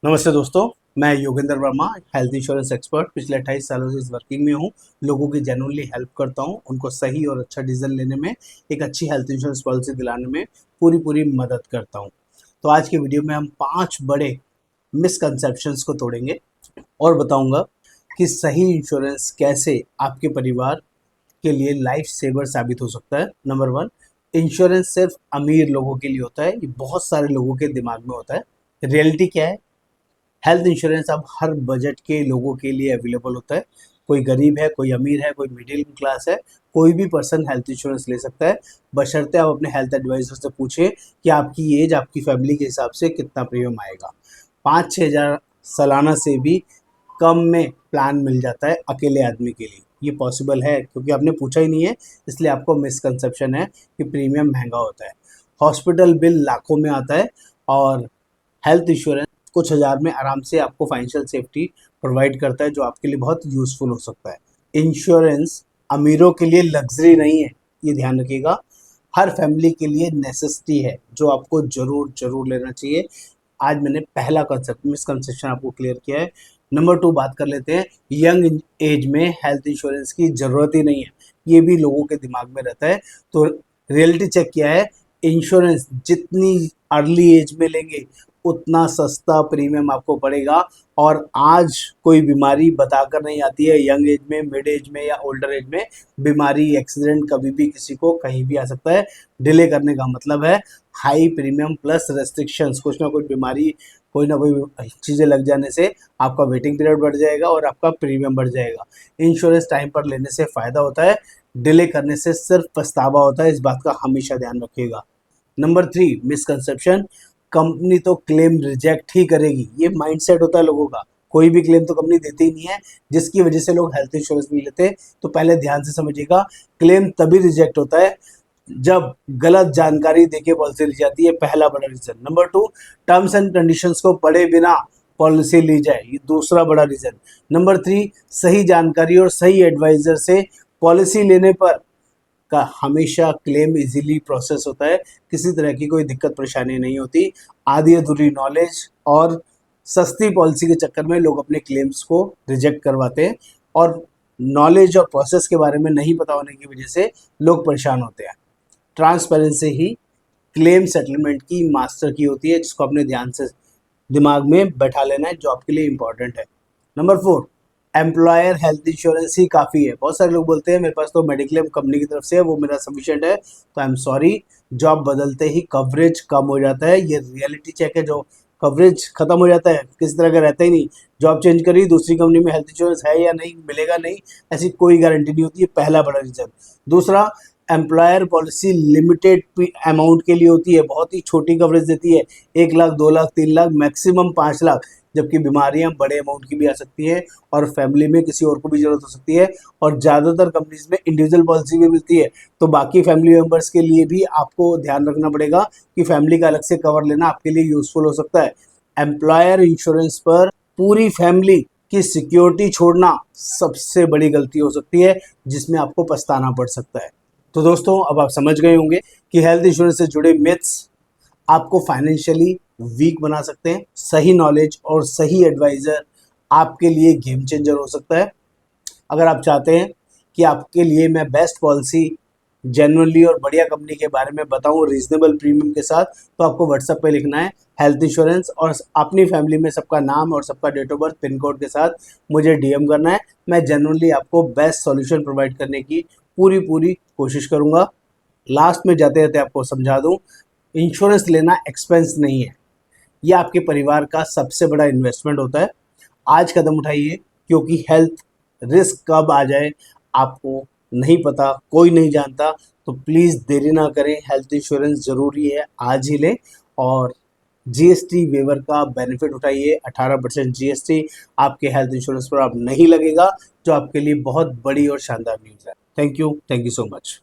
नमस्ते दोस्तों, मैं Yogendra Verma, health insurance expert. पिछले 28 सालों से इस वर्किंग में हूँ। लोगों की जेन्युइनली हेल्प करता हूँ, उनको सही और अच्छा डिसीजन लेने में, एक अच्छी हेल्थ इंश्योरेंस पॉलिसी दिलाने में पूरी पूरी मदद करता हूँ। तो आज के वीडियो में हम 5 बड़े मिसकंसेप्शंस को तोड़ेंगे और बताऊंगा कि सही इंश्योरेंस कैसे आपके परिवार के लिए लाइफ सेवर साबित हो सकता है। नंबर 1, इंश्योरेंस सिर्फ अमीर लोगों के लिए होता है। ये बहुत सारे लोगों के दिमाग में होता है। रियलिटी क्या है? हेल्थ इंश्योरेंस अब हर बजट के लोगों के लिए अवेलेबल होता है। कोई गरीब है, कोई अमीर है, कोई मिडिल क्लास है, कोई भी पर्सन हेल्थ इंश्योरेंस ले सकता है, बशर्ते आप अपने हेल्थ एडवाइजर से पूछें कि आपकी एज, आपकी फैमिली के हिसाब से कितना प्रीमियम आएगा। 5-6 हज़ार सालाना से भी कम में प्लान मिल जाता है अकेले आदमी के लिए। ये पॉसिबल है क्योंकि आपने पूछा ही नहीं है, इसलिए आपको मिसकंसेप्शन है कि प्रीमियम महंगा होता है। हॉस्पिटल बिल लाखों में आता है और हेल्थ इंश्योरेंस कुछ हज़ार में आराम से आपको फाइनेंशियल सेफ्टी प्रोवाइड करता है, जो आपके लिए बहुत यूज़फुल हो सकता है। इंश्योरेंस अमीरों के लिए लग्जरी नहीं है, ये ध्यान रखिएगा। हर फैमिली के लिए नेसेसिटी है, जो आपको ज़रूर ज़रूर लेना चाहिए। आज मैंने पहला कंसेप्ट मिसकंसेप्शन आपको क्लियर किया है। नंबर 2 बात कर लेते हैं। यंग एज में हेल्थ इंश्योरेंस की ज़रूरत ही नहीं है, ये भी लोगों के दिमाग में रहता है। तो रियलिटी चेक क्या है? इंश्योरेंस जितनी अर्ली एज में लेंगे उतना सस्ता प्रीमियम आपको पड़ेगा। और आज कोई बीमारी बताकर नहीं आती है। यंग एज में, मिड एज में या ओल्डर एज में बीमारी, एक्सीडेंट कभी भी किसी को कहीं भी आ सकता है। डिले करने का मतलब है हाई प्रीमियम प्लस रेस्ट्रिक्शंस। कुछ ना कुछ बीमारी, कोई ना कोई चीज़ें लग जाने से आपका वेटिंग पीरियड बढ़ जाएगा और आपका प्रीमियम बढ़ जाएगा। इंश्योरेंस टाइम पर लेने से फ़ायदा होता है, डिले करने से सिर्फ पछतावा होता है। इस बात का हमेशा ध्यान रखिएगा। नंबर 3 मिसकंसेप्शन, कंपनी तो क्लेम रिजेक्ट ही करेगी। ये माइंडसेट होता है लोगों का। कोई भी क्लेम तो कंपनी देती ही नहीं है, जिसकी वजह से लोग हेल्थ इंश्योरेंस नहीं लेते। तो पहले ध्यान से समझिएगा, क्लेम तभी रिजेक्ट होता है जब गलत जानकारी देके पॉलिसी ली जाती है, पहला बड़ा reason. Number 2, terms and conditions को पढ़े बिना पॉलिसी ली जाए, ये दूसरा बड़ा रीजन। नंबर 3, सही जानकारी और सही एडवाइजर से पॉलिसी लेने पर का हमेशा क्लेम इजीली प्रोसेस होता है। किसी तरह की कोई दिक्कत परेशानी नहीं होती। आधी अधूरी नॉलेज और सस्ती पॉलिसी के चक्कर में लोग अपने क्लेम्स को रिजेक्ट करवाते हैं और नॉलेज और प्रोसेस के बारे में नहीं पता होने की वजह से लोग परेशान होते हैं। ट्रांसपेरेंसी ही क्लेम सेटलमेंट की मास्टर की होती है, जिसको अपने ध्यान से दिमाग में बैठा लेना है, जो आपके लिए इंपॉर्टेंट है। नंबर 4, एम्प्लॉयर हेल्थ इंश्योरेंस ही काफ़ी है। बहुत सारे लोग बोलते हैं मेरे पास तो मेडिक्लेम कंपनी की तरफ से है, वो मेरा सफिशिएंट है। तो आई एम सॉरी, जॉब बदलते ही कवरेज कम हो जाता है। ये रियलिटी चेक है। जो कवरेज खत्म हो जाता है, किसी तरह का रहता ही नहीं। जॉब चेंज करी, दूसरी कंपनी में हेल्थ इंश्योरेंस है या नहीं, मिलेगा नहीं, ऐसी कोई गारंटी नहीं होती है। पहला बड़ा रीजन। दूसरा, एम्प्लॉयर पॉलिसी लिमिटेड अमाउंट के लिए होती है, बहुत ही छोटी कवरेज देती है। 1 लाख, 2 लाख, 3 लाख, मैक्सिमम 5 लाख। जबकि बीमारियां बड़े अमाउंट की भी आ सकती है और फैमिली में किसी और को भी जरूरत हो सकती है। और ज़्यादातर कंपनीज में इंडिविजुअल पॉलिसी भी मिलती है। तो बाकी फैमिली मेम्बर्स के लिए भी आपको ध्यान रखना पड़ेगा कि फैमिली का अलग से कवर लेना आपके लिए यूजफुल हो सकता है। एम्प्लॉयर इंश्योरेंस पर पूरी फैमिली की सिक्योरिटी छोड़ना सबसे बड़ी गलती हो सकती है, जिसमें आपको पछताना पड़ सकता है। तो दोस्तों, अब आप समझ गए होंगे कि हेल्थ इंश्योरेंस से जुड़े मिथ्स आपको फाइनेंशियली वीक बना सकते हैं। सही नॉलेज और सही एडवाइज़र आपके लिए गेम चेंजर हो सकता है। अगर आप चाहते हैं कि आपके लिए मैं बेस्ट पॉलिसी जेन्युइनली और बढ़िया कंपनी के बारे में बताऊं रीजनेबल प्रीमियम के साथ, तो आपको व्हाट्सएप पे लिखना है हेल्थ इंश्योरेंस और अपनी फैमिली में सबका नाम और सबका date of birth, pin code के साथ मुझे डीएम करना है। मैं जेन्युइनली आपको बेस्ट सॉल्यूशन प्रोवाइड करने की पूरी पूरी कोशिश करूँगा। लास्ट में जाते जाते आपको समझा दूँ, इंश्योरेंस लेना एक्सपेंस नहीं है, ये आपके परिवार का सबसे बड़ा इन्वेस्टमेंट होता है। आज कदम उठाइए, क्योंकि हेल्थ रिस्क कब आ जाए आपको नहीं पता, कोई नहीं जानता। तो प्लीज़ देरी ना करें, हेल्थ इंश्योरेंस ज़रूरी है, आज ही लें। और जीएसटी वेवर का बेनिफिट उठाइए। 18% जीएसटी आपके हेल्थ इंश्योरेंस पर अब नहीं लगेगा, जो आपके लिए बहुत बड़ी और शानदार न्यूज़ है। Thank you so much.